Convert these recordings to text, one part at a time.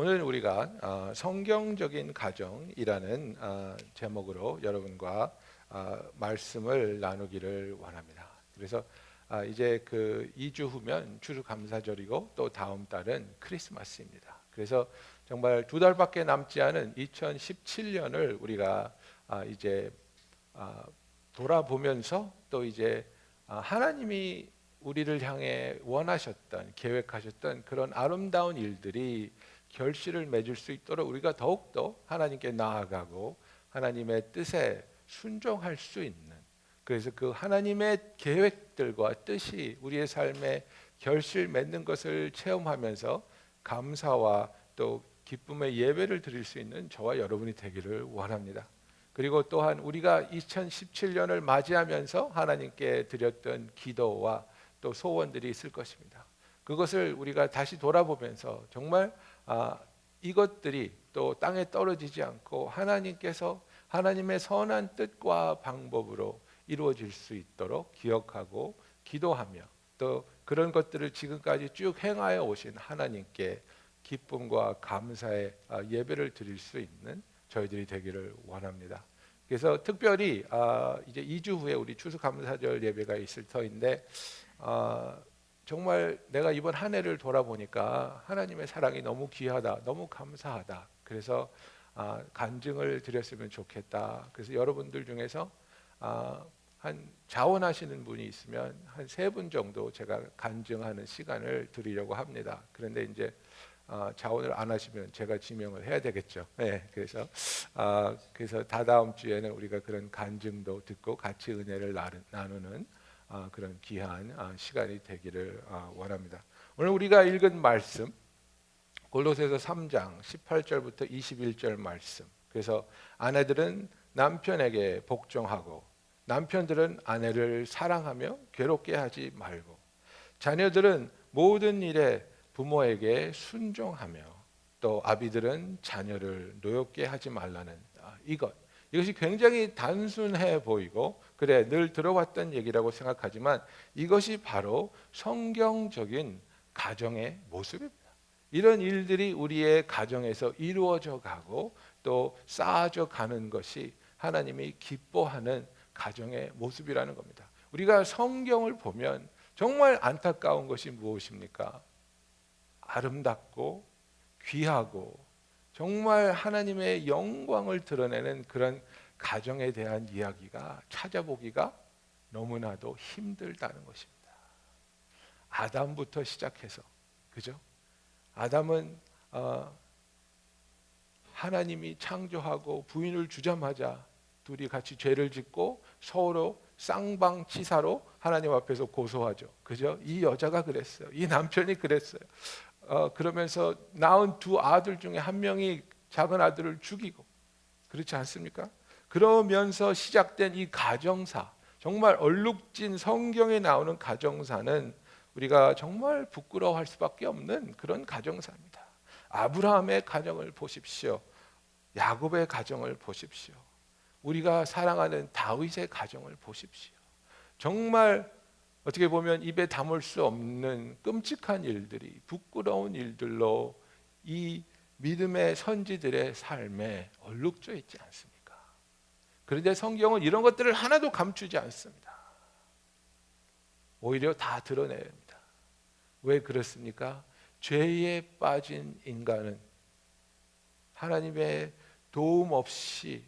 오늘 우리가 성경적인 가정이라는 제목으로 여러분과 말씀을 나누기를 원합니다. 그래서 이제 그 2주 후면 추수감사절이고 또 다음 달은 크리스마스입니다. 그래서 정말 두 달밖에 남지 않은 2017년을 우리가 이제 돌아보면서 또 이제 하나님이 우리를 향해 원하셨던 계획하셨던 그런 아름다운 일들이 결실을 맺을 수 있도록 우리가 더욱더 하나님께 나아가고 하나님의 뜻에 순종할 수 있는, 그래서 그 하나님의 계획들과 뜻이 우리의 삶에 결실 맺는 것을 체험하면서 감사와 또 기쁨의 예배를 드릴 수 있는 저와 여러분이 되기를 원합니다. 그리고 또한 우리가 2017년을 맞이하면서 하나님께 드렸던 기도와 또 소원들이 있을 것입니다. 그것을 우리가 다시 돌아보면서 정말 이것들이 또 땅에 떨어지지 않고 하나님께서 하나님의 선한 뜻과 방법으로 이루어질 수 있도록 기억하고 기도하며 또 그런 것들을 지금까지 쭉 행하여 오신 하나님께 기쁨과 감사의 예배를 드릴 수 있는 저희들이 되기를 원합니다. 그래서 특별히 이제 2주 후에 우리 추수감사절 예배가 있을 터인데 정말 내가 이번 한 해를 돌아보니까 하나님의 사랑이 너무 귀하다, 너무 감사하다. 그래서 간증을 드렸으면 좋겠다. 그래서 여러분들 중에서 한 자원하시는 분이 있으면 한 3분 정도 제가 간증하는 시간을 드리려고 합니다. 그런데 이제 자원을 안 하시면 제가 지명을 해야 되겠죠. 네, 그래서 다다음 주에는 우리가 그런 간증도 듣고 같이 은혜를 나누는 그런 귀한 시간이 되기를 원합니다. 오늘 우리가 읽은 말씀 골로새서 3장 18절부터 21절 말씀. 그래서 아내들은 남편에게 복종하고 남편들은 아내를 사랑하며 괴롭게 하지 말고 자녀들은 모든 일에 부모에게 순종하며 또 아비들은 자녀를 노엽게 하지 말라는 이것이 굉장히 단순해 보이고 그래 늘 들어왔던 얘기라고 생각하지만 이것이 바로 성경적인 가정의 모습입니다. 이런 일들이 우리의 가정에서 이루어져 가고 또 쌓아져 가는 것이 하나님이 기뻐하는 가정의 모습이라는 겁니다. 우리가 성경을 보면 정말 안타까운 것이 무엇입니까? 아름답고 귀하고 정말 하나님의 영광을 드러내는 그런 가정에 대한 이야기가 찾아보기가 너무나도 힘들다는 것입니다. 아담부터 시작해서, 그죠? 아담은 하나님이 창조하고 부인을 주자마자 둘이 같이 죄를 짓고 서로 쌍방치사로 하나님 앞에서 고소하죠. 그죠? 이 여자가 그랬어요. 이 남편이 그랬어요. 그러면서 낳은 2 아들 중에 한 명이 작은 아들을 죽이고, 그렇지 않습니까? 그러면서 시작된 이 가정사, 정말 얼룩진 성경에 나오는 가정사는 우리가 정말 부끄러워할 수밖에 없는 그런 가정사입니다. 아브라함의 가정을 보십시오. 야곱의 가정을 보십시오. 우리가 사랑하는 다윗의 가정을 보십시오. 정말 어떻게 보면 입에 담을 수 없는 끔찍한 일들이, 부끄러운 일들로 이 믿음의 선지들의 삶에 얼룩져 있지 않습니까? 그런데 성경은 이런 것들을 하나도 감추지 않습니다. 오히려 다 드러내야 합니다. 왜 그렇습니까? 죄에 빠진 인간은 하나님의 도움 없이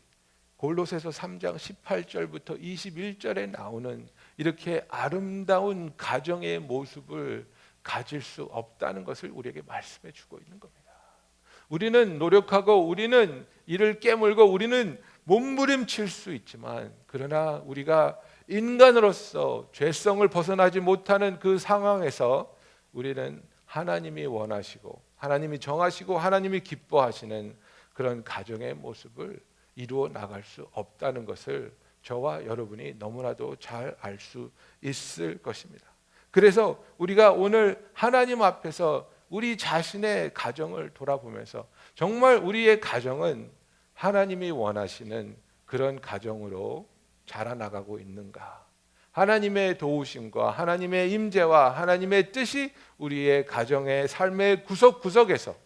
골로새서 3장 18절부터 21절에 나오는 이렇게 아름다운 가정의 모습을 가질 수 없다는 것을 우리에게 말씀해 주고 있는 겁니다. 우리는 노력하고 우리는 이를 깨물고 우리는 몸부림칠 수 있지만, 그러나 우리가 인간으로서 죄성을 벗어나지 못하는 그 상황에서 우리는 하나님이 원하시고 하나님이 정하시고 하나님이 기뻐하시는 그런 가정의 모습을 이루어 나갈 수 없다는 것을 저와 여러분이 너무나도 잘 알 수 있을 것입니다. 그래서 우리가 오늘 하나님 앞에서 우리 자신의 가정을 돌아보면서 정말 우리의 가정은 하나님이 원하시는 그런 가정으로 자라나가고 있는가? 하나님의 도우심과 하나님의 임재와 하나님의 뜻이 우리의 가정의 삶의 구석구석에서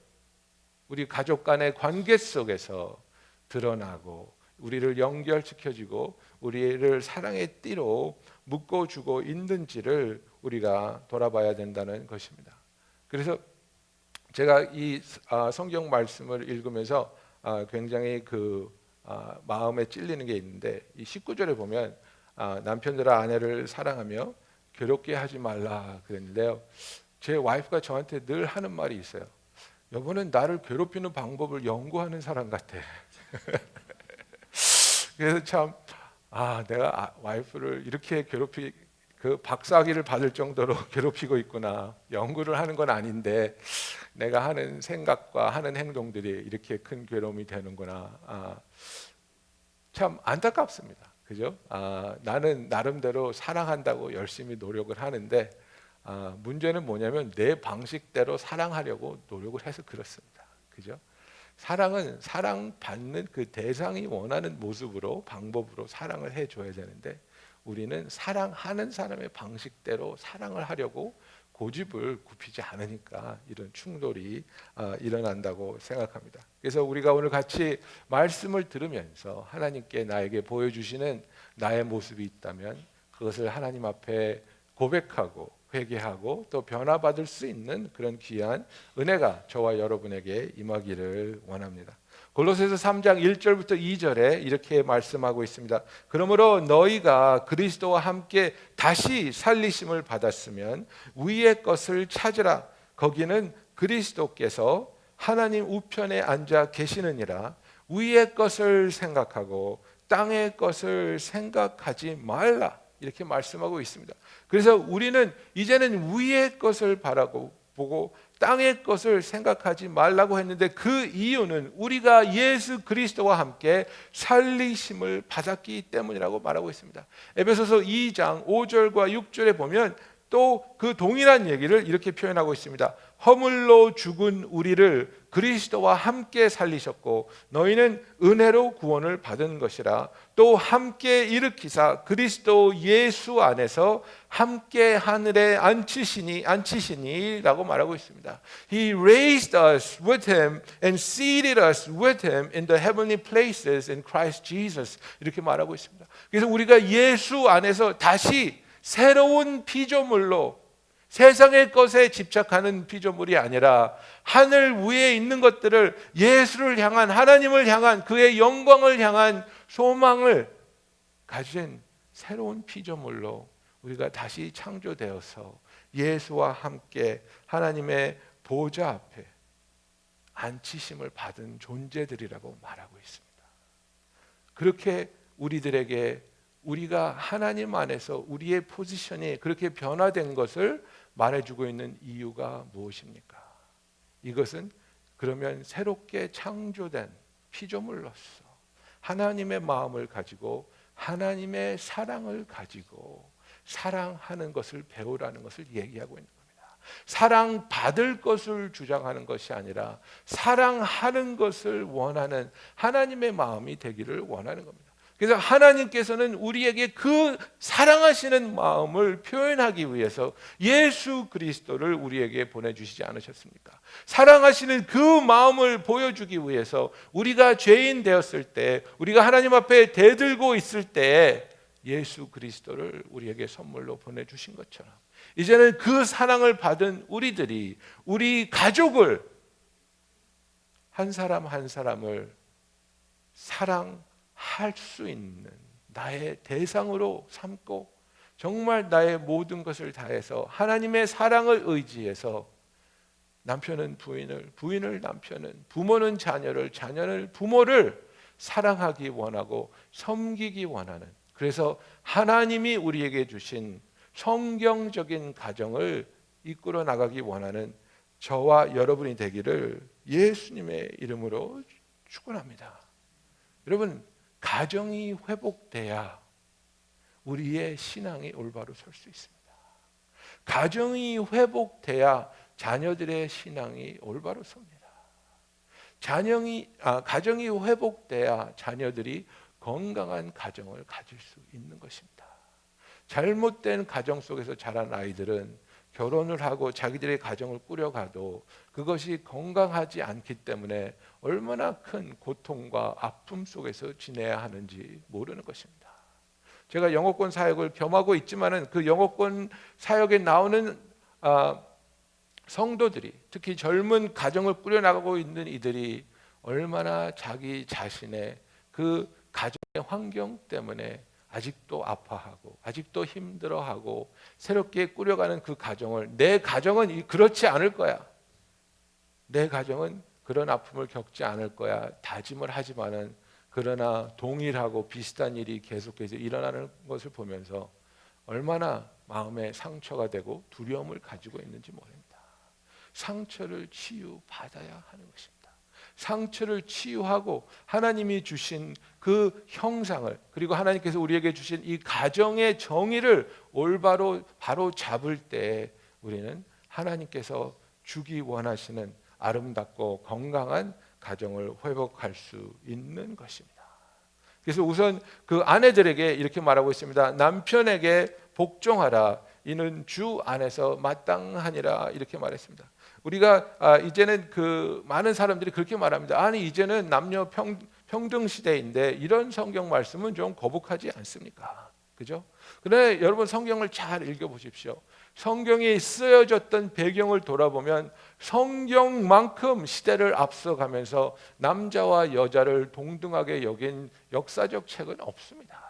우리 가족 간의 관계 속에서 드러나고 우리를 연결시켜주고 우리를 사랑의 띠로 묶어주고 있는지를 우리가 돌아봐야 된다는 것입니다. 그래서 제가 이 성경 말씀을 읽으면서 굉장히 마음에 찔리는 게 있는데, 이 19절에 보면 남편들아 아내를 사랑하며 괴롭게 하지 말라 그랬는데요, 제 와이프가 저한테 늘 하는 말이 있어요. 여보는 나를 괴롭히는 방법을 연구하는 사람 같아. 그래서 참 내가 와이프를 이렇게 박사학위를 받을 정도로 괴롭히고 있구나. 연구를 하는 건 아닌데 내가 하는 생각과 하는 행동들이 이렇게 큰 괴로움이 되는구나. 참 안타깝습니다. 그죠? 나는 나름대로 사랑한다고 열심히 노력을 하는데 문제는 뭐냐면 내 방식대로 사랑하려고 노력을 해서 그렇습니다. 그죠? 사랑은 사랑받는 그 대상이 원하는 모습으로, 방법으로 사랑을 해줘야 되는데 우리는 사랑하는 사람의 방식대로 사랑을 하려고 고집을 굽히지 않으니까 이런 충돌이 일어난다고 생각합니다. 그래서 우리가 오늘 같이 말씀을 들으면서 하나님께 나에게 보여주시는 나의 모습이 있다면 그것을 하나님 앞에 고백하고 회개하고 또 변화받을 수 있는 그런 귀한 은혜가 저와 여러분에게 임하기를 원합니다. 골로새서 3장 1절부터 2절에 이렇게 말씀하고 있습니다. 그러므로 너희가 그리스도와 함께 다시 살리심을 받았으면 위의 것을 찾으라. 거기는 그리스도께서 하나님 우편에 앉아 계시느니라. 위의 것을 생각하고 땅의 것을 생각하지 말라. 이렇게 말씀하고 있습니다. 그래서 우리는 이제는 위의 것을 보고 땅의 것을 생각하지 말라고 했는데 그 이유는 우리가 예수 그리스도와 함께 살리심을 받았기 때문이라고 말하고 있습니다. 에베소서 2장 5절과 6절에 보면 또 그 동일한 얘기를 이렇게 표현하고 있습니다. 허물로 죽은 우리를 그리스도와 함께 살리셨고 너희는 은혜로 구원을 받은 것이라. 또 함께 일으키사 그리스도 예수 안에서 함께 하늘에 앉히시니라고 말하고 있습니다. He raised us with him and seated us with him in the heavenly places in Christ Jesus. 이렇게 말하고 있습니다. 그래서 우리가 예수 안에서 다시 새로운 피조물로, 세상의 것에 집착하는 피조물이 아니라 하늘 위에 있는 것들을, 예수를 향한, 하나님을 향한, 그의 영광을 향한 소망을 가진 새로운 피조물로 우리가 다시 창조되어서 예수와 함께 하나님의 보좌 앞에 앉히심을 받은 존재들이라고 말하고 있습니다. 그렇게 우리들에게 우리가 하나님 안에서 우리의 포지션이 그렇게 변화된 것을 말해주고 있는 이유가 무엇입니까? 이것은 그러면 새롭게 창조된 피조물로서 하나님의 마음을 가지고 하나님의 사랑을 가지고 사랑하는 것을 배우라는 것을 얘기하고 있는 겁니다. 사랑받을 것을 주장하는 것이 아니라 사랑하는 것을 원하는 하나님의 마음이 되기를 원하는 겁니다. 그래서 하나님께서는 우리에게 그 사랑하시는 마음을 표현하기 위해서 예수 그리스도를 우리에게 보내주시지 않으셨습니까? 사랑하시는 그 마음을 보여주기 위해서 우리가 죄인 되었을 때, 우리가 하나님 앞에 대들고 있을 때 예수 그리스도를 우리에게 선물로 보내주신 것처럼 이제는 그 사랑을 받은 우리들이 우리 가족을, 한 사람 한 사람을 사랑할 수 있는 나의 대상으로 삼고 정말 나의 모든 것을 다해서 하나님의 사랑을 의지해서 남편은 부인을, 부인을 남편은, 부모는 자녀를, 자녀는 부모를 사랑하기 원하고 섬기기 원하는, 그래서 하나님이 우리에게 주신 성경적인 가정을 이끌어 나가기 원하는 저와 여러분이 되기를 예수님의 이름으로 축원합니다. 여러분, 가정이 회복돼야 우리의 신앙이 올바로 설 수 있습니다. 가정이 회복돼야 자녀들의 신앙이 올바로 섭니다. 가정이 회복돼야 자녀들이 건강한 가정을 가질 수 있는 것입니다. 잘못된 가정 속에서 자란 아이들은 결혼을 하고 자기들의 가정을 꾸려가도 그것이 건강하지 않기 때문에 얼마나 큰 고통과 아픔 속에서 지내야 하는지 모르는 것입니다. 제가 영어권 사역을 겸하고 있지만은 그 영어권 사역에 나오는 성도들이, 특히 젊은 가정을 꾸려나가고 있는 이들이 얼마나 자기 자신의 그 가정의 환경 때문에 아직도 아파하고 아직도 힘들어하고 새롭게 꾸려가는 그 가정을, 내 가정은 그렇지 않을 거야, 내 가정은 그런 아픔을 겪지 않을 거야 다짐을 하지만은, 그러나 동일하고 비슷한 일이 계속해서 일어나는 것을 보면서 얼마나 마음에 상처가 되고 두려움을 가지고 있는지 모릅니다. 상처를 치유받아야 하는 것입니다. 상처를 치유하고 하나님이 주신 그 형상을, 그리고 하나님께서 우리에게 주신 이 가정의 정의를 올바로 바로 잡을 때 우리는 하나님께서 주기 원하시는 아름답고 건강한 가정을 회복할 수 있는 것입니다. 그래서 우선 그 아내들에게 이렇게 말하고 있습니다. 남편에게 복종하라, 이는 주 안에서 마땅하니라, 이렇게 말했습니다. 우리가 이제는 그 많은 사람들이 그렇게 말합니다. 아니 이제는 남녀 평등 시대인데 이런 성경 말씀은 좀 거북하지 않습니까? 그죠? 그런데 여러분 성경을 잘 읽어보십시오. 성경이 쓰여졌던 배경을 돌아보면 성경만큼 시대를 앞서가면서 남자와 여자를 동등하게 여긴 역사적 책은 없습니다.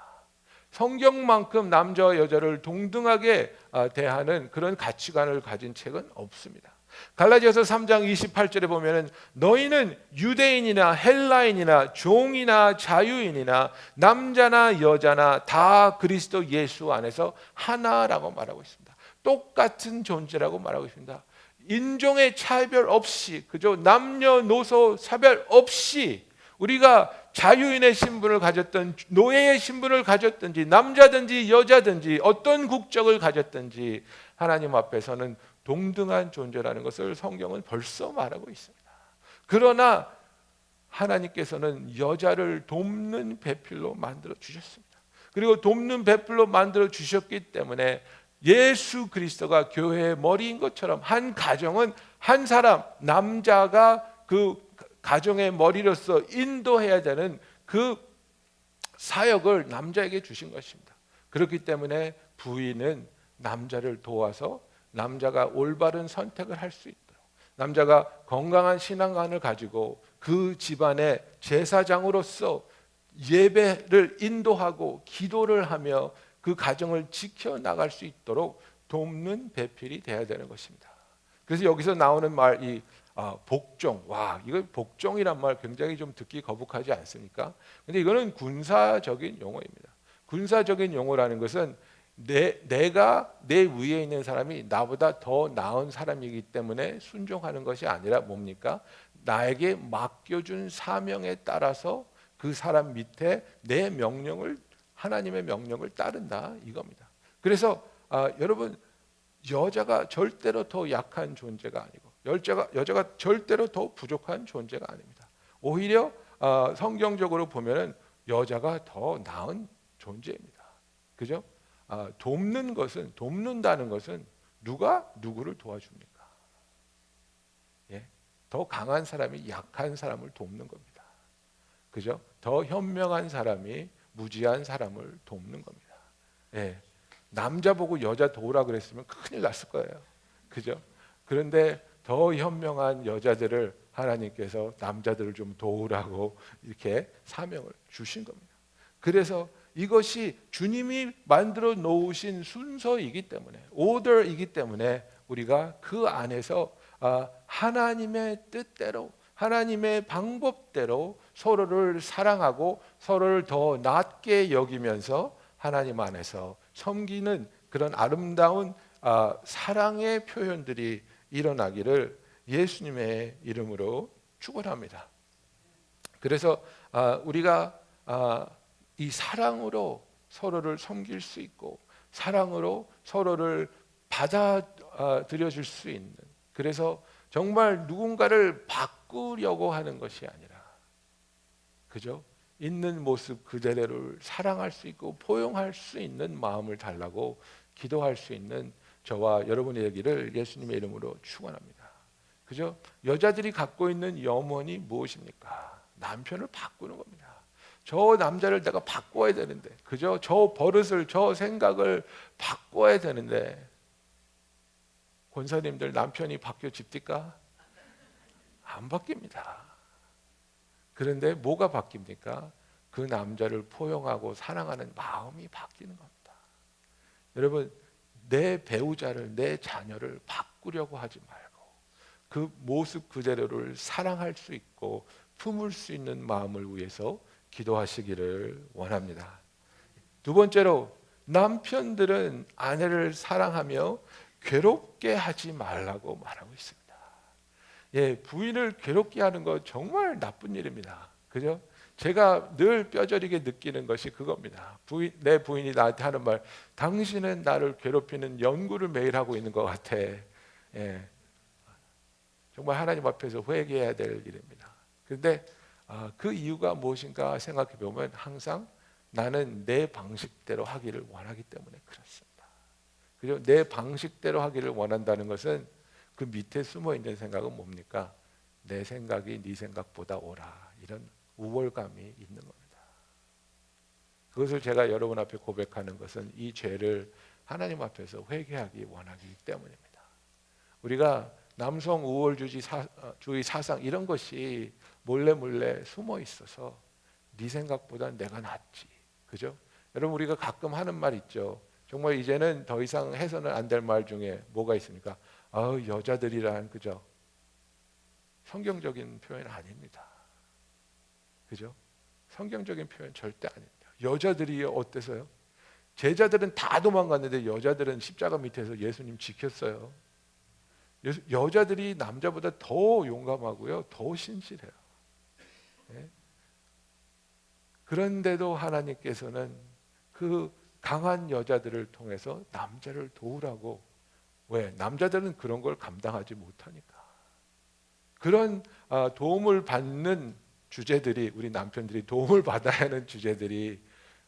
성경만큼 남자와 여자를 동등하게 대하는 그런 가치관을 가진 책은 없습니다. 갈라디아서 3장 28절에 보면은 너희는 유대인이나 헬라인이나 종이나 자유인이나 남자나 여자나 다 그리스도 예수 안에서 하나라고 말하고 있습니다. 똑같은 존재라고 말하고 있습니다. 인종의 차별 없이, 그죠? 남녀노소 차별 없이 우리가 자유인의 신분을 가졌던 노예의 신분을 가졌든지 남자든지 여자든지 어떤 국적을 가졌든지 하나님 앞에서는 동등한 존재라는 것을 성경은 벌써 말하고 있습니다. 그러나 하나님께서는 여자를 돕는 배필로 만들어 주셨습니다. 그리고 돕는 배필로 만들어 주셨기 때문에 예수 그리스도가 교회의 머리인 것처럼 한 가정은 한 사람, 남자가 그 가정의 머리로서 인도해야 되는 그 사역을 남자에게 주신 것입니다. 그렇기 때문에 부인은 남자를 도와서 남자가 올바른 선택을 할 수 있도록, 남자가 건강한 신앙관을 가지고 그 집안의 제사장으로서 예배를 인도하고 기도를 하며 그 가정을 지켜나갈 수 있도록 돕는 배필이 되어야 되는 것입니다. 그래서 여기서 나오는 말이 복종. 와, 이거 복종이란 말 굉장히 좀 듣기 거북하지 않습니까? 근데 이거는 군사적인 용어입니다. 군사적인 용어라는 것은 내가 내 위에 있는 사람이 나보다 더 나은 사람이기 때문에 순종하는 것이 아니라 뭡니까? 나에게 맡겨준 사명에 따라서 그 사람 밑에 내 명령을, 하나님의 명령을 따른다, 이겁니다. 그래서 여러분, 여자가 절대로 더 약한 존재가 아니고 여자가 절대로 더 부족한 존재가 아닙니다. 오히려 성경적으로 보면은 여자가 더 나은 존재입니다. 그죠? 돕는다는 것은 누가 누구를 도와줍니까? 예? 더 강한 사람이 약한 사람을 돕는 겁니다. 그죠? 더 현명한 사람이 무지한 사람을 돕는 겁니다. 예. 남자 보고 여자 도우라 그랬으면 큰일 났을 거예요. 그죠? 그런데 더 현명한 여자들을 하나님께서 남자들을 좀 도우라고 이렇게 사명을 주신 겁니다. 그래서 이것이 주님이 만들어 놓으신 순서이기 때문에, 오더이기 때문에 우리가 그 안에서 하나님의 뜻대로, 하나님의 방법대로 서로를 사랑하고 서로를 더 낮게 여기면서 하나님 안에서 섬기는 그런 아름다운 사랑의 표현들이 일어나기를 예수님의 이름으로 축원합니다. 그래서 우리가 이 사랑으로 서로를 섬길 수 있고 사랑으로 서로를 받아들여 줄 수 있는, 그래서 정말 누군가를 바꾸려고 하는 것이 아니라, 그죠? 있는 모습 그대로를 사랑할 수 있고 포용할 수 있는 마음을 달라고 기도할 수 있는 저와 여러분의 얘기를 예수님의 이름으로 축원합니다. 그죠? 여자들이 갖고 있는 염원이 무엇입니까? 남편을 바꾸는 겁니다. 저 남자를 내가 바꿔야 되는데, 그죠? 저 버릇을, 저 생각을 바꿔야 되는데, 권사님들 남편이 바뀌어 집니까? 안 바뀝니다. 그런데 뭐가 바뀝니까? 그 남자를 포용하고 사랑하는 마음이 바뀌는 겁니다. 여러분, 내 배우자를, 내 자녀를 바꾸려고 하지 말고 그 모습 그대로를 사랑할 수 있고 품을 수 있는 마음을 위해서 기도하시기를 원합니다. 두 번째로, 남편들은 아내를 사랑하며 괴롭게 하지 말라고 말하고 있습니다. 예, 부인을 괴롭게 하는 거 정말 나쁜 일입니다. 그죠? 제가 늘 뼈저리게 느끼는 것이 그겁니다. 내 부인이 나한테 하는 말, 당신은 나를 괴롭히는 연구를 매일 하고 있는 것 같아. 예, 정말 하나님 앞에서 회개해야 될 일입니다. 그런데 그 이유가 무엇인가 생각해 보면 항상 나는 내 방식대로 하기를 원하기 때문에 그렇습니다. 그죠? 내 방식대로 하기를 원한다는 것은 그 밑에 숨어 있는 생각은 뭡니까? 내 생각이 네 생각보다 옳아. 이런 우월감이 있는 겁니다. 그것을 제가 여러분 앞에 고백하는 것은 이 죄를 하나님 앞에서 회개하기 원하기 때문입니다. 우리가 남성 우월주의 사상 이런 것이 몰래 숨어 있어서 네 생각보다 내가 낫지. 그죠? 여러분, 우리가 가끔 하는 말 있죠. 정말 이제는 더 이상 해서는 안 될 말 중에 뭐가 있습니까? 여자들이란, 그죠? 성경적인 표현 아닙니다. 그죠? 성경적인 표현 절대 아닙니다. 여자들이 어때서요? 제자들은 다 도망갔는데 여자들은 십자가 밑에서 예수님 지켰어요. 여자들이 남자보다 더 용감하고요, 더 신실해요. 네? 그런데도 하나님께서는 그 강한 여자들을 통해서 남자를 도우라고. 왜? 남자들은 그런 걸 감당하지 못하니까. 그런 도움을 받는 주제들이, 우리 남편들이 도움을 받아야 하는 주제들이,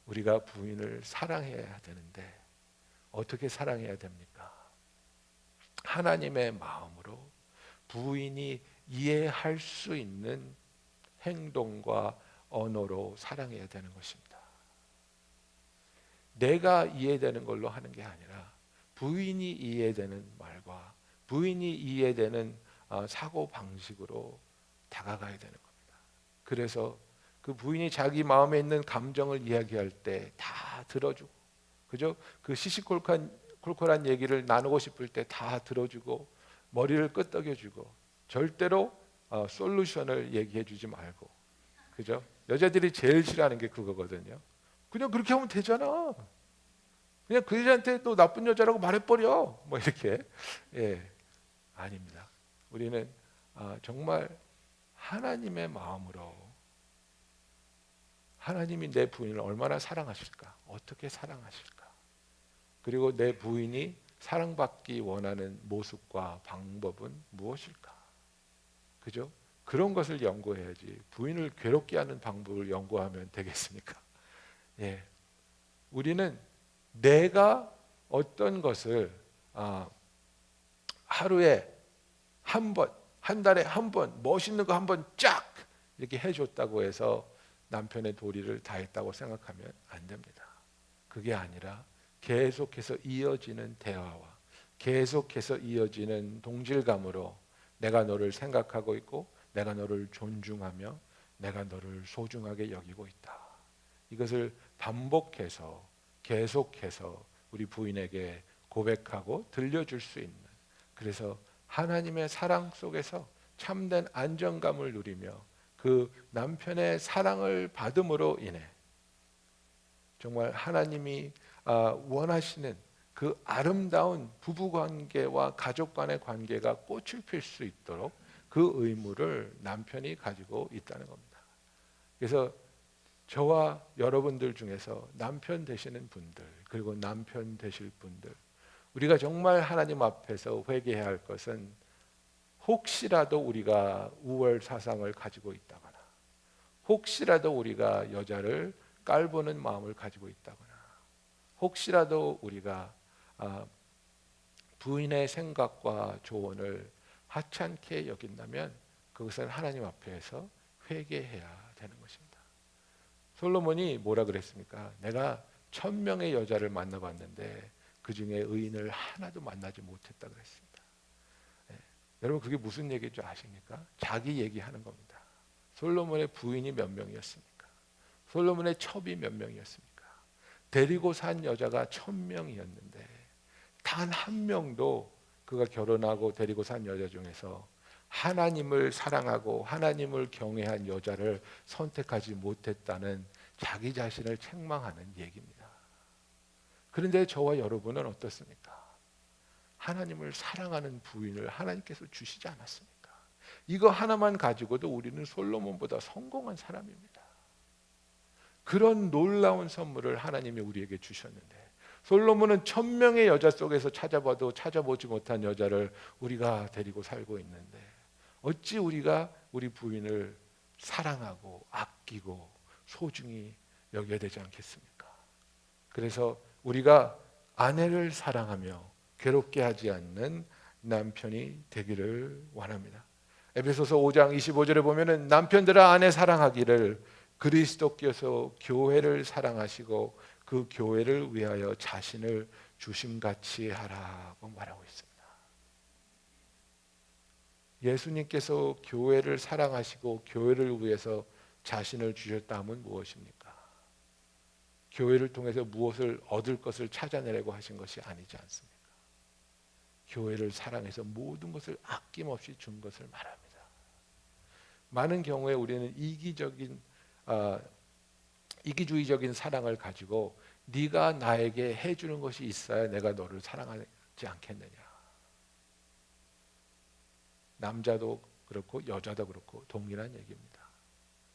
우리가 부인을 사랑해야 되는데 어떻게 사랑해야 됩니까? 하나님의 마음으로 부인이 이해할 수 있는 행동과 언어로 사랑해야 되는 것입니다. 내가 이해되는 걸로 하는 게 아니라 부인이 이해되는 말과 부인이 이해되는 사고 방식으로 다가가야 되는 겁니다. 그래서 그 부인이 자기 마음에 있는 감정을 이야기할 때 다 들어주고, 그죠? 그 시시콜콜한 얘기를 나누고 싶을 때 다 들어주고, 머리를 끄덕여주고, 절대로 솔루션을 얘기해주지 말고, 그죠? 여자들이 제일 싫어하는 게 그거거든요. 그냥 그렇게 하면 되잖아. 그냥 그 여자한테 또 나쁜 여자라고 말해버려. 뭐 이렇게. 예, 아닙니다. 우리는 정말 하나님의 마음으로, 하나님이 내 부인을 얼마나 사랑하실까? 어떻게 사랑하실까? 그리고 내 부인이 사랑받기 원하는 모습과 방법은 무엇일까? 그죠? 그런 것을 연구해야지 부인을 괴롭게 하는 방법을 연구하면 되겠습니까? 예, 우리는 내가 어떤 것을 하루에 한 번, 한 달에 한 번, 멋있는 거 한 번 쫙 이렇게 해줬다고 해서 남편의 도리를 다했다고 생각하면 안 됩니다. 그게 아니라 계속해서 이어지는 대화와 계속해서 이어지는 동질감으로 내가 너를 생각하고 있고, 내가 너를 존중하며, 내가 너를 소중하게 여기고 있다. 이것을 반복해서 계속해서 우리 부인에게 고백하고 들려줄 수 있는, 그래서 하나님의 사랑 속에서 참된 안정감을 누리며 그 남편의 사랑을 받음으로 인해 정말 하나님이 원하시는 그 아름다운 부부관계와 가족 간의 관계가 꽃을 필 수 있도록 그 의무를 남편이 가지고 있다는 겁니다. 그래서 저와 여러분들 중에서 남편 되시는 분들, 그리고 남편 되실 분들, 우리가 정말 하나님 앞에서 회개해야 할 것은, 혹시라도 우리가 우월 사상을 가지고 있다거나, 혹시라도 우리가 여자를 깔보는 마음을 가지고 있다거나, 혹시라도 우리가 부인의 생각과 조언을 하찮게 여긴다면 그것은 하나님 앞에서 회개해야 되는 것입니다. 솔로몬이 뭐라 그랬습니까? 내가 1000명의 여자를 만나봤는데 그 중에 의인을 하나도 만나지 못했다 그랬습니다. 네. 여러분 그게 무슨 얘기인 줄 아십니까? 자기 얘기하는 겁니다. 솔로몬의 부인이 몇 명이었습니까? 솔로몬의 첩이 몇 명이었습니까? 데리고 산 여자가 1000명이었는데 단 한 명도 그가 결혼하고 데리고 산 여자 중에서 하나님을 사랑하고 하나님을 경외한 여자를 선택하지 못했다는 자기 자신을 책망하는 얘기입니다. 그런데 저와 여러분은 어떻습니까? 하나님을 사랑하는 부인을 하나님께서 주시지 않았습니까? 이거 하나만 가지고도 우리는 솔로몬보다 성공한 사람입니다. 그런 놀라운 선물을 하나님이 우리에게 주셨는데 솔로몬은 1000명의 여자 속에서 찾아봐도 찾아보지 못한 여자를 우리가 데리고 살고 있는데 어찌 우리가 우리 부인을 사랑하고 아끼고 소중히 여겨야 되지 않겠습니까? 그래서 우리가 아내를 사랑하며 괴롭게 하지 않는 남편이 되기를 원합니다. 에베소서 5장 25절에 보면은 남편들아 아내 사랑하기를 그리스도께서 교회를 사랑하시고 그 교회를 위하여 자신을 주심같이 하라고 말하고 있습니다. 예수님께서 교회를 사랑하시고 교회를 위해서 자신을 주셨다 하면 무엇입니까? 교회를 통해서 무엇을 얻을 것을 찾아내려고 하신 것이 아니지 않습니까? 교회를 사랑해서 모든 것을 아낌없이 준 것을 말합니다. 많은 경우에 우리는 이기주의적인 사랑을 가지고 네가 나에게 해주는 것이 있어야 내가 너를 사랑하지 않겠느냐. 남자도 그렇고 여자도 그렇고 동일한 얘기입니다.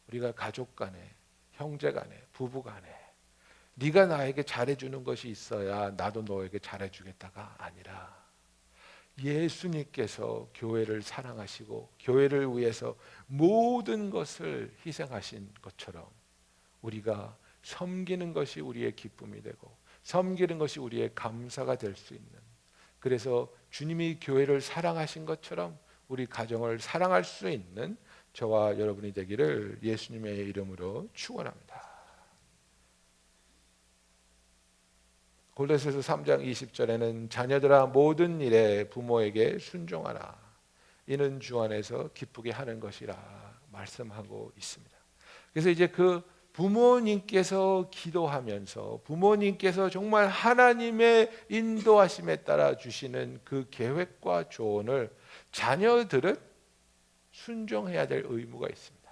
우리가 가족 간에, 형제 간에, 부부 간에 네가 나에게 잘해주는 것이 있어야 나도 너에게 잘해주겠다가 아니라 예수님께서 교회를 사랑하시고 교회를 위해서 모든 것을 희생하신 것처럼 우리가 섬기는 것이 우리의 기쁨이 되고 섬기는 것이 우리의 감사가 될 수 있는, 그래서 주님이 교회를 사랑하신 것처럼 우리 가정을 사랑할 수 있는 저와 여러분이 되기를 예수님의 이름으로 축원합니다. 골로새서 3장 20절에는 자녀들아 모든 일에 부모에게 순종하라. 이는 주 안에서 기쁘게 하는 것이라 말씀하고 있습니다. 그래서 이제 그 부모님께서 기도하면서 부모님께서 정말 하나님의 인도하심에 따라 주시는 그 계획과 조언을 자녀들은 순종해야 될 의무가 있습니다.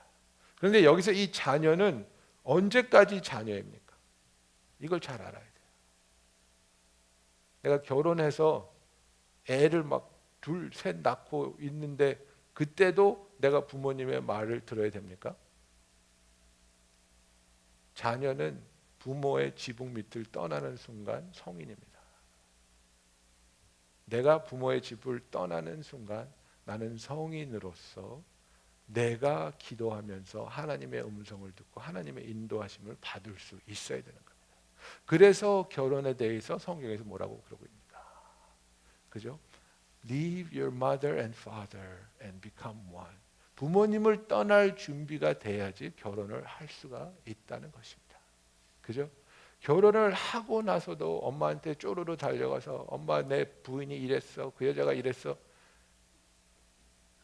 그런데 여기서 이 자녀는 언제까지 자녀입니까? 이걸 잘 알아야 돼요. 내가 결혼해서 애를 막 둘, 셋 낳고 있는데 그때도 내가 부모님의 말을 들어야 됩니까? 자녀는 부모의 지붕 밑을 떠나는 순간 성인입니다. 내가 부모의 집을 떠나는 순간 나는 성인으로서 내가 기도하면서 하나님의 음성을 듣고 하나님의 인도하심을 받을 수 있어야 되는 겁니다. 그래서 결혼에 대해서 성경에서 뭐라고 그러고 있습니까? 그죠? Leave your mother and father and become one. 부모님을 떠날 준비가 돼야지 결혼을 할 수가 있다는 것입니다. 그죠? 결혼을 하고 나서도 엄마한테 쪼르르 달려가서 엄마 내 부인이 이랬어, 그 여자가 이랬어,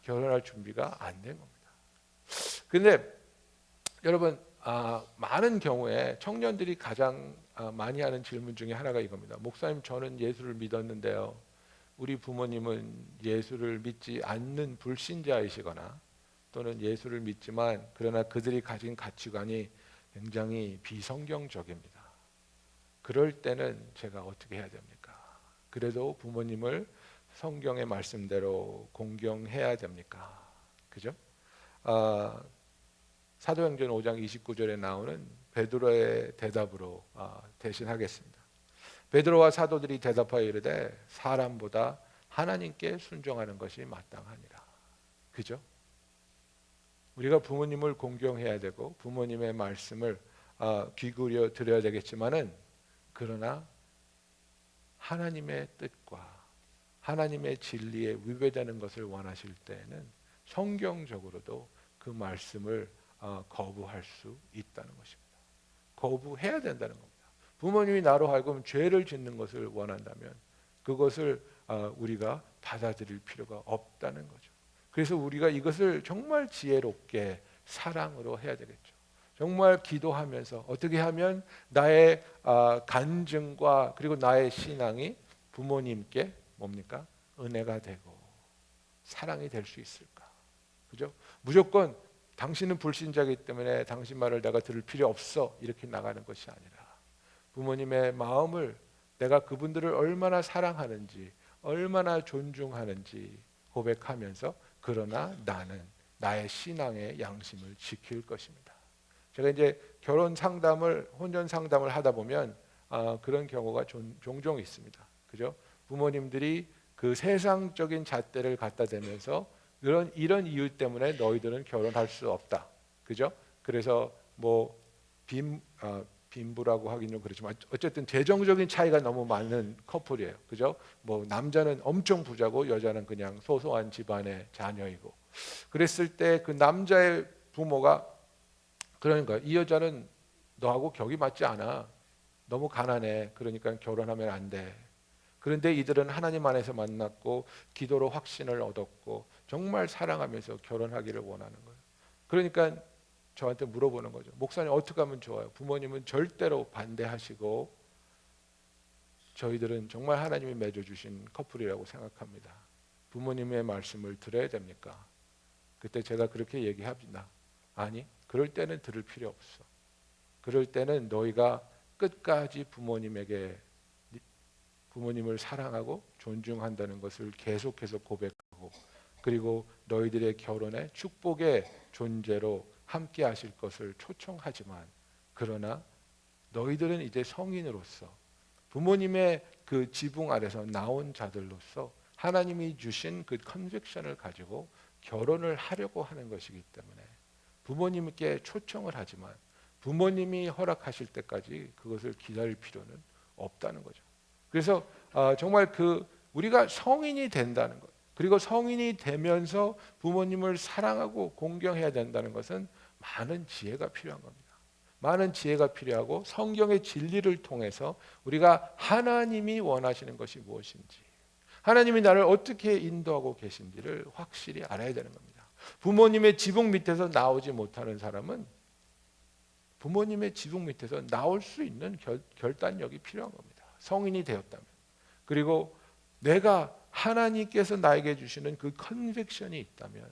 결혼할 준비가 안 된 겁니다. 근데 여러분 많은 경우에 청년들이 가장 많이 하는 질문 중에 하나가 이겁니다. 목사님 저는 예수를 믿었는데요. 우리 부모님은 예수를 믿지 않는 불신자이시거나 또는 예수를 믿지만 그러나 그들이 가진 가치관이 굉장히 비성경적입니다. 그럴 때는 제가 어떻게 해야 됩니까? 그래도 부모님을 성경의 말씀대로 공경해야 됩니까? 그죠? 사도행전 5장 29절에 나오는 베드로의 대답으로 대신하겠습니다. 베드로와 사도들이 대답하여 이르되 사람보다 하나님께 순종하는 것이 마땅하니라. 그죠? 우리가 부모님을 공경해야 되고 부모님의 말씀을 귀 기울여 들어야 되겠지만은 그러나 하나님의 뜻과 하나님의 진리에 위배되는 것을 원하실 때에는 성경적으로도 그 말씀을 거부할 수 있다는 것입니다. 거부해야 된다는 겁니다. 부모님이 나로 하여금 죄를 짓는 것을 원한다면 그것을 우리가 받아들일 필요가 없다는 거죠. 그래서 우리가 이것을 정말 지혜롭게 사랑으로 해야 되겠죠. 정말 기도하면서 어떻게 하면 나의 간증과 그리고 나의 신앙이 부모님께 뭡니까? 은혜가 되고 사랑이 될 수 있을까? 그죠? 무조건 당신은 불신자이기 때문에 당신 말을 내가 들을 필요 없어 이렇게 나가는 것이 아니라 부모님의 마음을 내가 그분들을 얼마나 사랑하는지 얼마나 존중하는지 고백하면서 그러나 나는 나의 신앙의 양심을 지킬 것입니다. 제가 이제 결혼 상담을 혼전 상담을 하다 보면 그런 경우가 종종 있습니다. 그죠? 부모님들이 그 세상적인 잣대를 갖다 대면서 이런 이유 때문에 너희들은 결혼할 수 없다. 그죠? 그래서 뭐 빈부라고 하긴 좀 그렇지만 어쨌든 재정적인 차이가 너무 많은 커플이에요. 그죠? 뭐 남자는 엄청 부자고 여자는 그냥 소소한 집안의 자녀이고 그랬을 때 그 남자의 부모가 그러니까 이 여자는 너하고 격이 맞지 않아. 너무 가난해. 그러니까 결혼하면 안 돼. 그런데 이들은 하나님 안에서 만났고 기도로 확신을 얻었고 정말 사랑하면서 결혼하기를 원하는 거예요. 그러니까 저한테 물어보는 거죠. 목사님 어떻게 하면 좋아요? 부모님은 절대로 반대하시고 저희들은 정말 하나님이 맺어주신 커플이라고 생각합니다. 부모님의 말씀을 들어야 됩니까? 그때 제가 그렇게 얘기합니다. 아니, 그럴 때는 들을 필요 없어. 그럴 때는 너희가 끝까지 부모님을 사랑하고 존중한다는 것을 계속해서 고백하고 그리고 너희들의 결혼에 축복의 존재로 함께 하실 것을 초청하지만 그러나 너희들은 이제 성인으로서 부모님의 그 지붕 아래서 나온 자들로서 하나님이 주신 그 컨빅션을 가지고 결혼을 하려고 하는 것이기 때문에 부모님께 초청을 하지만 부모님이 허락하실 때까지 그것을 기다릴 필요는 없다는 거죠. 그래서 정말 우리가 성인이 된다는 것 그리고 성인이 되면서 부모님을 사랑하고 공경해야 된다는 것은 많은 지혜가 필요한 겁니다. 많은 지혜가 필요하고 성경의 진리를 통해서 우리가 하나님이 원하시는 것이 무엇인지 하나님이 나를 어떻게 인도하고 계신지를 확실히 알아야 되는 겁니다. 부모님의 지붕 밑에서 나오지 못하는 사람은 부모님의 지붕 밑에서 나올 수 있는 결단력이 필요한 겁니다. 성인이 되었다면. 그리고 내가 하나님께서 나에게 주시는 그 컨빅션이 있다면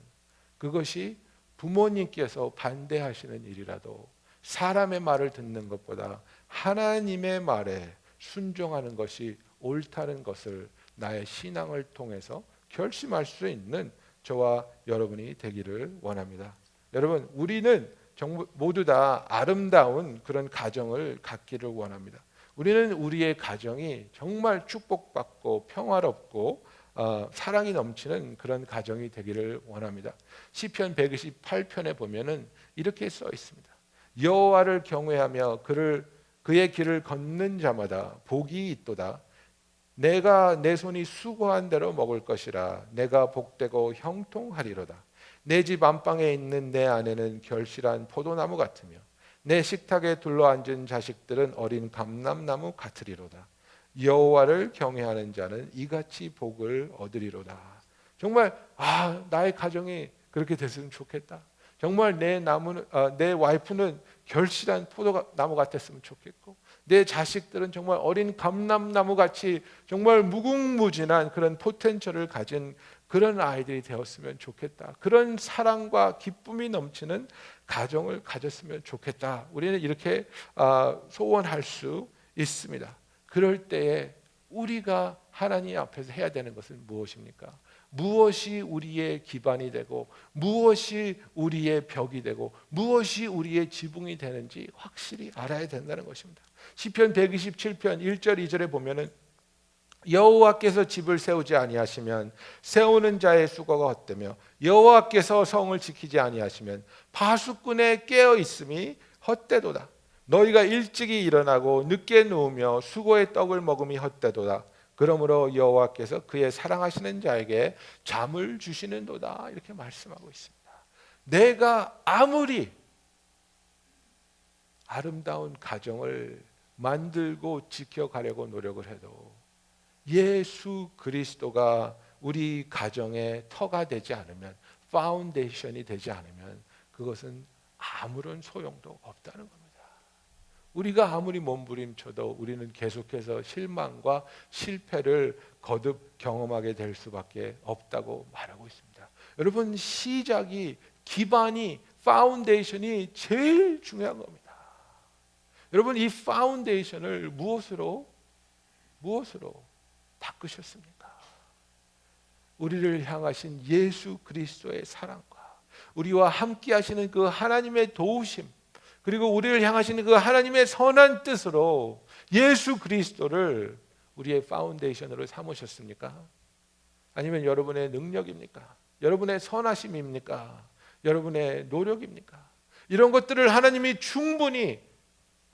그것이 부모님께서 반대하시는 일이라도 사람의 말을 듣는 것보다 하나님의 말에 순종하는 것이 옳다는 것을 나의 신앙을 통해서 결심할 수 있는 저와 여러분이 되기를 원합니다. 여러분, 우리는 모두 다 아름다운 그런 가정을 갖기를 원합니다. 우리는 우리의 가정이 정말 축복받고 평화롭고 사랑이 넘치는 그런 가정이 되기를 원합니다. 시편 128편에 보면은 이렇게 써 있습니다. 여호와를 경외하며 그의 길을 걷는 자마다 복이 있도다. 내가 내 손이 수고한 대로 먹을 것이라. 내가 복되고 형통하리로다. 내 집 안방에 있는 내 아내는 결실한 포도나무 같으며 내 식탁에 둘러앉은 자식들은 어린 감람나무 같으리로다. 여호와를 경외하는 자는 이같이 복을 얻으리로다. 정말 나의 가정이 그렇게 됐으면 좋겠다. 정말 내 와이프는 결실한 포도나무 같았으면 좋겠고 내 자식들은 정말 어린 감람나무 같이 정말 무궁무진한 그런 포텐셜을 가진 그런 아이들이 되었으면 좋겠다. 그런 사랑과 기쁨이 넘치는 가정을 가졌으면 좋겠다. 우리는 이렇게 소원할 수 있습니다. 그럴 때에 우리가 하나님 앞에서 해야 되는 것은 무엇입니까? 무엇이 우리의 기반이 되고 무엇이 우리의 벽이 되고 무엇이 우리의 지붕이 되는지 확실히 알아야 된다는 것입니다. 시편 127편 1절 2절에 보면은 여호와께서 집을 세우지 아니하시면 세우는 자의 수고가 헛되며 여호와께서 성을 지키지 아니하시면 파수꾼의 깨어 있음이 헛되도다. 너희가 일찍이 일어나고 늦게 누우며 수고의 떡을 먹음이 헛되도다. 그러므로 여호와께서 그의 사랑하시는 자에게 잠을 주시는도다 이렇게 말씀하고 있습니다. 내가 아무리 아름다운 가정을 만들고 지켜가려고 노력을 해도 예수 그리스도가 우리 가정의 터가 되지 않으면, 파운데이션이 되지 않으면 그것은 아무런 소용도 없다는 겁니다. 우리가 아무리 몸부림쳐도 우리는 계속해서 실망과 실패를 거듭 경험하게 될 수밖에 없다고 말하고 있습니다. 여러분, 시작이, 기반이, 파운데이션이 제일 중요한 겁니다. 여러분, 이 파운데이션을 무엇으로 닦으셨습니까? 우리를 향하신 예수 그리스도의 사랑과 우리와 함께 하시는 그 하나님의 도우심, 그리고 우리를 향하시는 그 하나님의 선한 뜻으로 예수 그리스도를 우리의 파운데이션으로 삼으셨습니까? 아니면 여러분의 능력입니까? 여러분의 선하심입니까? 여러분의 노력입니까? 이런 것들을 하나님이 충분히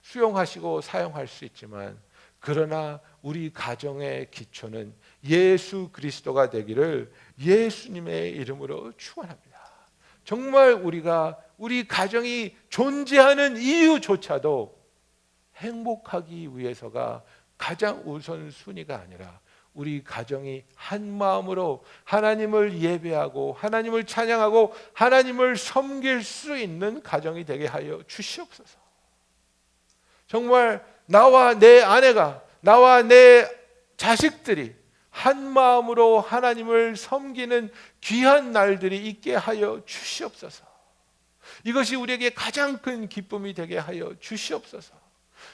수용하시고 사용할 수 있지만, 그러나 우리 가정의 기초는 예수 그리스도가 되기를 예수님의 이름으로 축원합니다. 정말 우리 가정이 존재하는 이유조차도 행복하기 위해서가 가장 우선순위가 아니라 우리 가정이 한 마음으로 하나님을 예배하고 하나님을 찬양하고 하나님을 섬길 수 있는 가정이 되게 하여 주시옵소서. 정말 나와 내 아내가, 나와 내 자식들이 한 마음으로 하나님을 섬기는 귀한 날들이 있게 하여 주시옵소서. 이것이 우리에게 가장 큰 기쁨이 되게 하여 주시옵소서.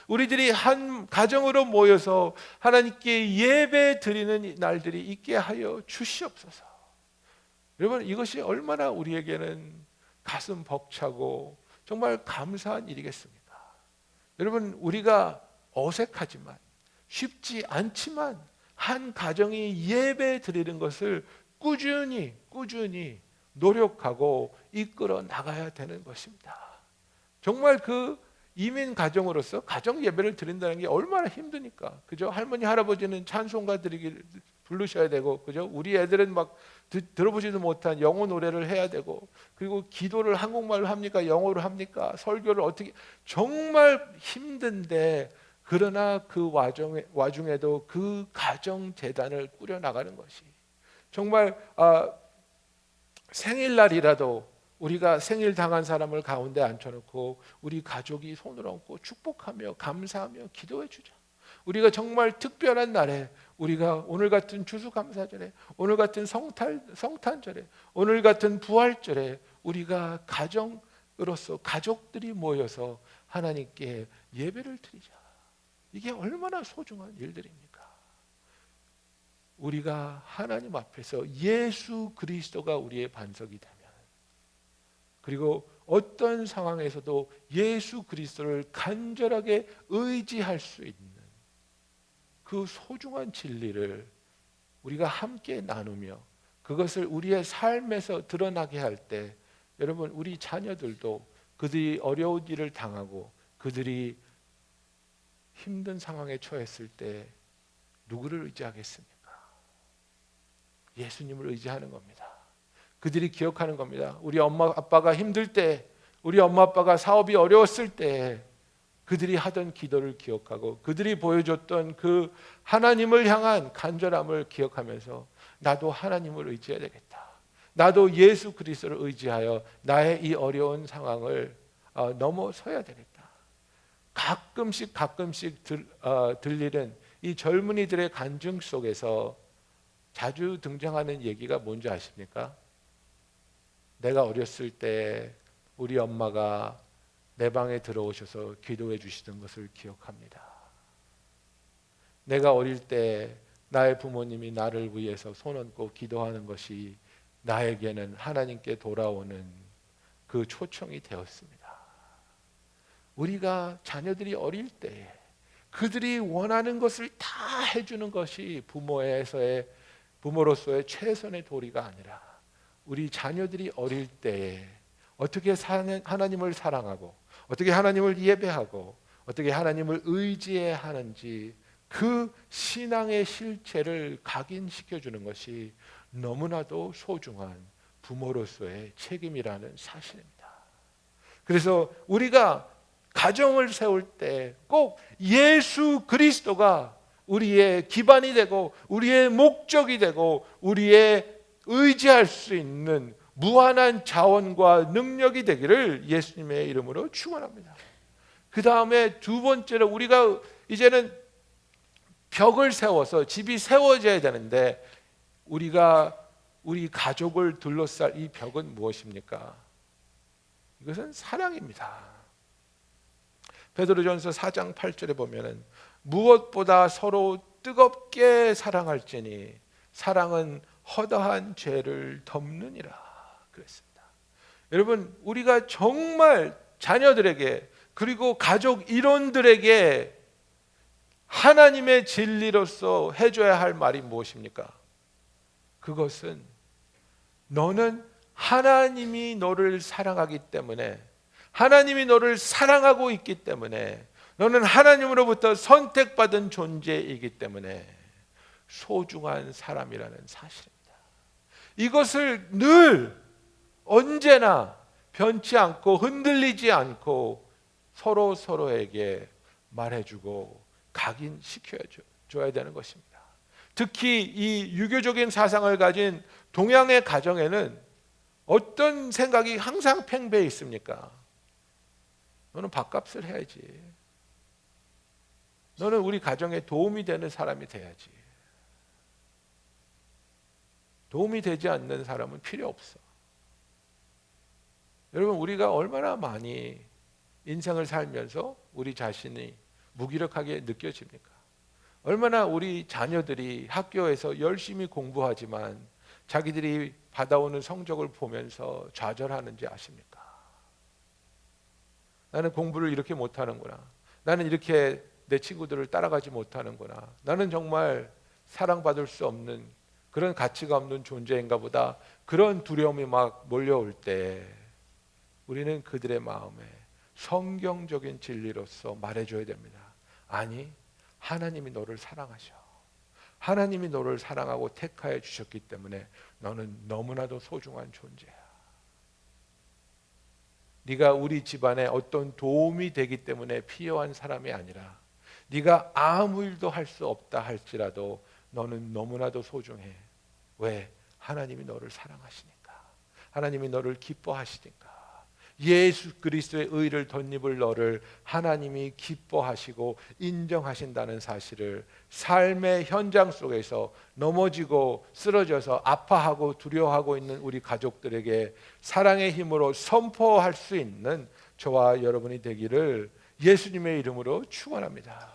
우리들이 한 가정으로 모여서 하나님께 예배 드리는 날들이 있게 하여 주시옵소서. 여러분, 이것이 얼마나 우리에게는 가슴 벅차고 정말 감사한 일이겠습니까? 여러분, 우리가 어색하지만 쉽지 않지만 한 가정이 예배 드리는 것을 꾸준히 노력하고 이끌어 나가야 되는 것입니다. 정말 그 이민 가정으로서 가정 예배를 드린다는 게 얼마나 힘드니까. 그죠? 할머니 할아버지는 찬송가 드리기를 부르셔야 되고, 그죠? 우리 애들은 막 들어보지도 못한 영어 노래를 해야 되고, 그리고 기도를 한국말로 합니까? 영어로 합니까? 설교를 어떻게, 정말 힘든데, 그러나 그 와중에도 그 가정 재단을 꾸려 나가는 것이 정말 생일날이라도 우리가 생일 당한 사람을 가운데 앉혀놓고 우리 가족이 손을 얹고 축복하며 감사하며 기도해 주자. 우리가 정말 특별한 날에, 우리가 오늘 같은 추수감사절에, 오늘 같은 성탄절에, 오늘 같은 부활절에 우리가 가정으로서 가족들이 모여서 하나님께 예배를 드리자. 이게 얼마나 소중한 일들입니까? 우리가 하나님 앞에서 예수 그리스도가 우리의 반석이 되면, 그리고 어떤 상황에서도 예수 그리스도를 간절하게 의지할 수 있는 그 소중한 진리를 우리가 함께 나누며 그것을 우리의 삶에서 드러나게 할 때, 여러분, 우리 자녀들도 그들이 어려운 일을 당하고 그들이 힘든 상황에 처했을 때 누구를 의지하겠습니까? 예수님을 의지하는 겁니다. 그들이 기억하는 겁니다. 우리 엄마 아빠가 힘들 때, 우리 엄마 아빠가 사업이 어려웠을 때 그들이 하던 기도를 기억하고 그들이 보여줬던 그 하나님을 향한 간절함을 기억하면서 나도 하나님을 의지해야 되겠다. 나도 예수 그리스도를 의지하여 나의 이 어려운 상황을 넘어서야 되겠다. 가끔씩 들리는 이 젊은이들의 간증 속에서 자주 등장하는 얘기가 뭔지 아십니까? 내가 어렸을 때 우리 엄마가 내 방에 들어오셔서 기도해 주시던 것을 기억합니다. 내가 어릴 때 나의 부모님이 나를 위해서 손 얹고 기도하는 것이 나에게는 하나님께 돌아오는 그 초청이 되었습니다. 우리가 자녀들이 어릴 때 그들이 원하는 것을 다 해주는 것이 부모로서의 최선의 도리가 아니라, 우리 자녀들이 어릴 때에 어떻게 하나님을 사랑하고 어떻게 하나님을 예배하고 어떻게 하나님을 의지해야 하는지 그 신앙의 실체를 각인시켜 주는 것이 너무나도 소중한 부모로서의 책임이라는 사실입니다. 그래서 우리가 가정을 세울 때 꼭 예수 그리스도가 우리의 기반이 되고 우리의 목적이 되고 우리의 의지할 수 있는 무한한 자원과 능력이 되기를 예수님의 이름으로 축원합니다. 그 다음에 두 번째로 우리가 이제는 벽을 세워서 집이 세워져야 되는데 우리가 우리 가족을 둘러쌀 이 벽은 무엇입니까? 이것은 사랑입니다. 베드로전서 4장 8절에 보면은 무엇보다 서로 뜨겁게 사랑할지니 사랑은 허다한 죄를 덮느니라 그랬습니다. 여러분, 우리가 정말 자녀들에게 그리고 가족 일원들에게 하나님의 진리로서 해줘야 할 말이 무엇입니까? 그것은 너는 하나님이 너를 사랑하기 때문에, 하나님이 너를 사랑하고 있기 때문에, 너는 하나님으로부터 선택받은 존재이기 때문에 소중한 사람이라는 사실입니다. 이것을 늘 언제나 변치 않고 흔들리지 않고 서로에게 말해주고 각인시켜줘야 되는 것입니다. 특히 이 유교적인 사상을 가진 동양의 가정에는 어떤 생각이 항상 팽배해 있습니까? 너는 밥값을 해야지. 너는 우리 가정에 도움이 되는 사람이 돼야지. 도움이 되지 않는 사람은 필요 없어. 여러분, 우리가 얼마나 많이 인생을 살면서 우리 자신이 무기력하게 느껴집니까? 얼마나 우리 자녀들이 학교에서 열심히 공부하지만 자기들이 받아오는 성적을 보면서 좌절하는지 아십니까? 나는 공부를 이렇게 못하는구나. 나는 이렇게 내 친구들을 따라가지 못하는구나. 나는 정말 사랑받을 수 없는 그런 가치가 없는 존재인가 보다. 그런 두려움이 막 몰려올 때 우리는 그들의 마음에 성경적인 진리로서 말해줘야 됩니다. 아니, 하나님이 너를 사랑하셔. 하나님이 너를 사랑하고 택하여 주셨기 때문에 너는 너무나도 소중한 존재야. 네가 우리 집안에 어떤 도움이 되기 때문에 필요한 사람이 아니라 네가 아무 일도 할 수 없다 할지라도 너는 너무나도 소중해. 왜? 하나님이 너를 사랑하시니까. 하나님이 너를 기뻐하시니까. 예수 그리스도의 의를 덧입을 너를 하나님이 기뻐하시고 인정하신다는 사실을 삶의 현장 속에서 넘어지고 쓰러져서 아파하고 두려워하고 있는 우리 가족들에게 사랑의 힘으로 선포할 수 있는 저와 여러분이 되기를 예수님의 이름으로 축원합니다.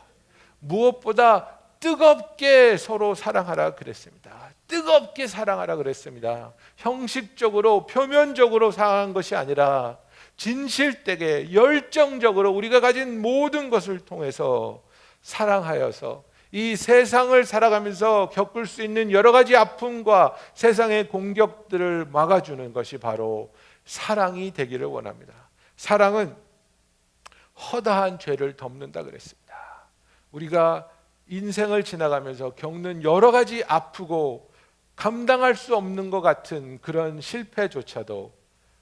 무엇보다 뜨겁게 서로 사랑하라 그랬습니다. 뜨겁게 사랑하라 그랬습니다. 형식적으로 표면적으로 사랑한 것이 아니라 진실되게 열정적으로 우리가 가진 모든 것을 통해서 사랑하여서 이 세상을 살아가면서 겪을 수 있는 여러 가지 아픔과 세상의 공격들을 막아주는 것이 바로 사랑이 되기를 원합니다. 사랑은 허다한 죄를 덮는다 그랬습니다. 우리가 인생을 지나가면서 겪는 여러 가지 아프고 감당할 수 없는 것 같은 그런 실패조차도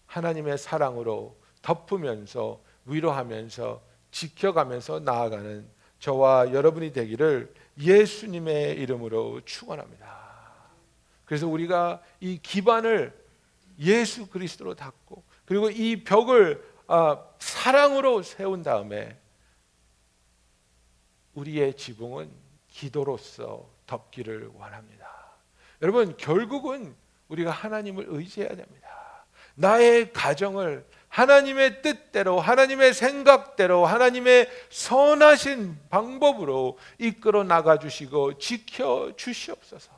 하나님의 사랑으로 덮으면서 위로하면서 지켜가면서 나아가는 저와 여러분이 되기를 예수님의 이름으로 축원합니다. 그래서 우리가 이 기반을 예수 그리스도로 닫고 그리고 이 벽을 사랑으로 세운 다음에 우리의 지붕은 기도로서 덮기를 원합니다. 여러분, 결국은 우리가 하나님을 의지해야 됩니다. 나의 가정을 하나님의 뜻대로, 하나님의 생각대로, 하나님의 선하신 방법으로 이끌어 나가주시고 지켜주시옵소서.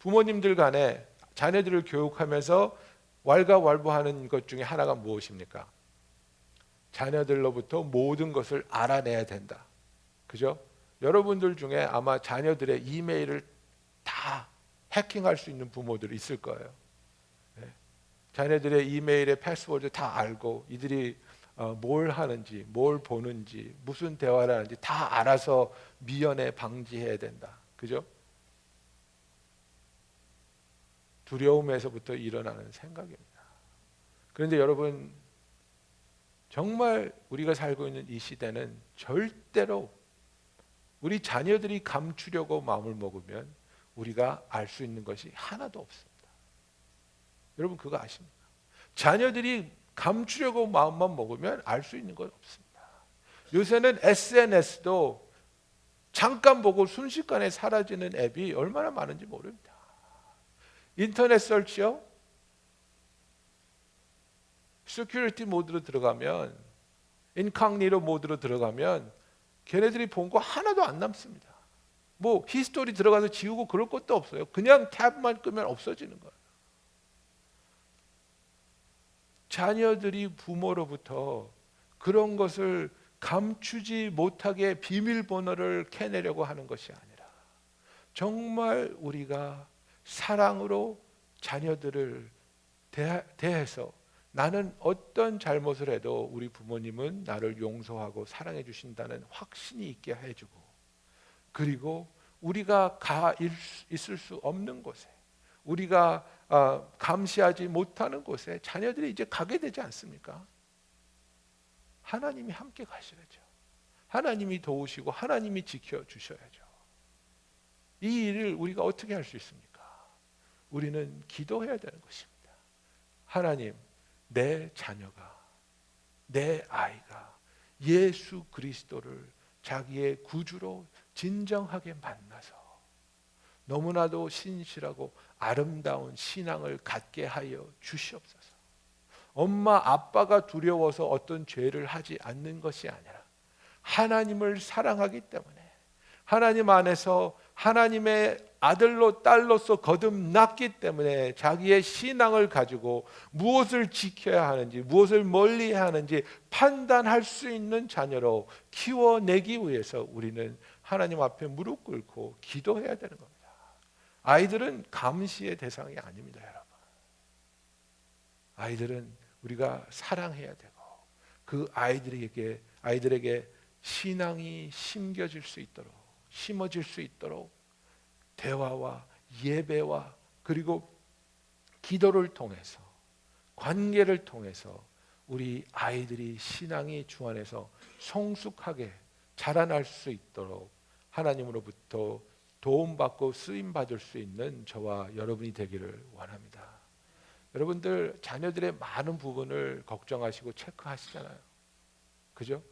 부모님들 간에 자녀들을 교육하면서 왈가왈부하는 것 중에 하나가 무엇입니까? 자녀들로부터 모든 것을 알아내야 된다. 그죠? 여러분들 중에 아마 자녀들의 이메일을 다 해킹할 수 있는 부모들이 있을 거예요. 자녀들의 이메일의 패스워드 다 알고 이들이 뭘 하는지, 뭘 보는지, 무슨 대화를 하는지 다 알아서 미연에 방지해야 된다. 그죠? 두려움에서부터 일어나는 생각입니다. 그런데 여러분, 정말 우리가 살고 있는 이 시대는 절대로 우리 자녀들이 감추려고 마음을 먹으면 우리가 알 수 있는 것이 하나도 없습니다. 여러분 그거 아십니까? 자녀들이 감추려고 마음만 먹으면 알 수 있는 건 없습니다. 요새는 SNS도 잠깐 보고 순식간에 사라지는 앱이 얼마나 많은지 모릅니다. 인터넷 설치요? 시큐리티 모드로 들어가면, 인카그니토 모드로 들어가면 걔네들이 본 거 하나도 안 남습니다. 뭐 히스토리 들어가서 지우고 그럴 것도 없어요. 그냥 탭만 끄면 없어지는 거예요. 자녀들이 부모로부터 그런 것을 감추지 못하게 비밀번호를 캐내려고 하는 것이 아니라 정말 우리가 사랑으로 자녀들을 대해서 나는 어떤 잘못을 해도 우리 부모님은 나를 용서하고 사랑해 주신다는 확신이 있게 해주고, 그리고 우리가 가 있을 수 없는 곳에, 우리가 감시하지 못하는 곳에 자녀들이 이제 가게 되지 않습니까? 하나님이 함께 가셔야죠. 하나님이 도우시고 하나님이 지켜주셔야죠. 이 일을 우리가 어떻게 할 수 있습니까? 우리는 기도해야 되는 것입니다. 하나님, 내 자녀가, 내 아이가 예수 그리스도를 자기의 구주로 진정하게 만나서 너무나도 신실하고 아름다운 신앙을 갖게 하여 주시옵소서. 엄마 아빠가 두려워서 어떤 죄를 하지 않는 것이 아니라 하나님을 사랑하기 때문에, 하나님 안에서 하나님의 아들로 딸로서 거듭났기 때문에 자기의 신앙을 가지고 무엇을 지켜야 하는지, 무엇을 멀리해야 하는지 판단할 수 있는 자녀로 키워내기 위해서 우리는 하나님 앞에 무릎 꿇고 기도해야 되는 겁니다. 아이들은 감시의 대상이 아닙니다, 여러분. 아이들은 우리가 사랑해야 되고, 그 아이들에게 신앙이 심겨질 수 있도록, 심어질 수 있도록 대화와 예배와 그리고 기도를 통해서, 관계를 통해서 우리 아이들이 신앙이 주 안에서 성숙하게 자라날 수 있도록 하나님으로부터 도움받고 쓰임받을 수 있는 저와 여러분이 되기를 원합니다. 여러분들 자녀들의 많은 부분을 걱정하시고 체크하시잖아요. 그죠?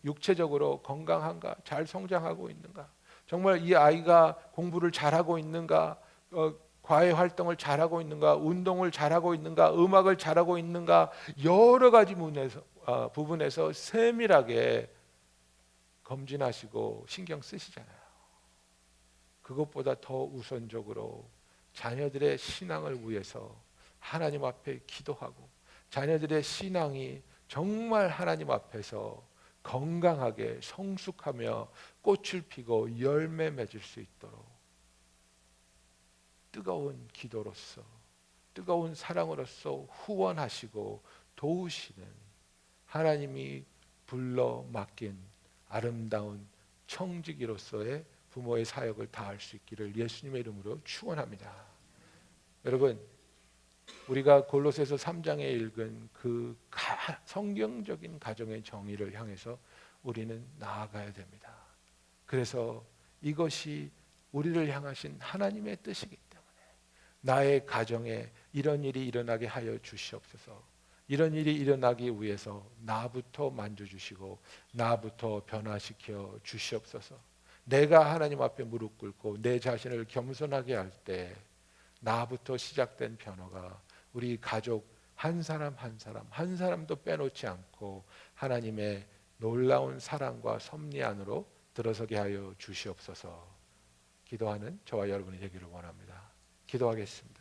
육체적으로 건강한가? 잘 성장하고 있는가? 정말 이 아이가 공부를 잘하고 있는가? 과외 활동을 잘하고 있는가? 운동을 잘하고 있는가? 음악을 잘하고 있는가? 여러 가지 부분에서 세밀하게 검진하시고 신경 쓰시잖아요. 그것보다 더 우선적으로 자녀들의 신앙을 위해서 하나님 앞에 기도하고, 자녀들의 신앙이 정말 하나님 앞에서 건강하게 성숙하며 꽃을 피고 열매 맺을 수 있도록 뜨거운 기도로서, 뜨거운 사랑으로서 후원하시고 도우시는 하나님이 불러 맡긴 아름다운 청지기로서의 부모의 사역을 다할 수 있기를 예수님의 이름으로 축원합니다. 여러분, 우리가 골로새서 3장에 읽은 그 성경적인 가정의 정의를 향해서 우리는 나아가야 됩니다. 그래서 이것이 우리를 향하신 하나님의 뜻이기 때문에 나의 가정에 이런 일이 일어나게 하여 주시옵소서. 이런 일이 일어나기 위해서 나부터 만져주시고 나부터 변화시켜 주시옵소서. 내가 하나님 앞에 무릎 꿇고 내 자신을 겸손하게 할 때 나부터 시작된 변화가 우리 가족 한 사람 한 사람도 빼놓지 않고 하나님의 놀라운 사랑과 섭리 안으로 들어서게 하여 주시옵소서. 기도하는 저와 여러분이 되기를 원합니다. 기도하겠습니다.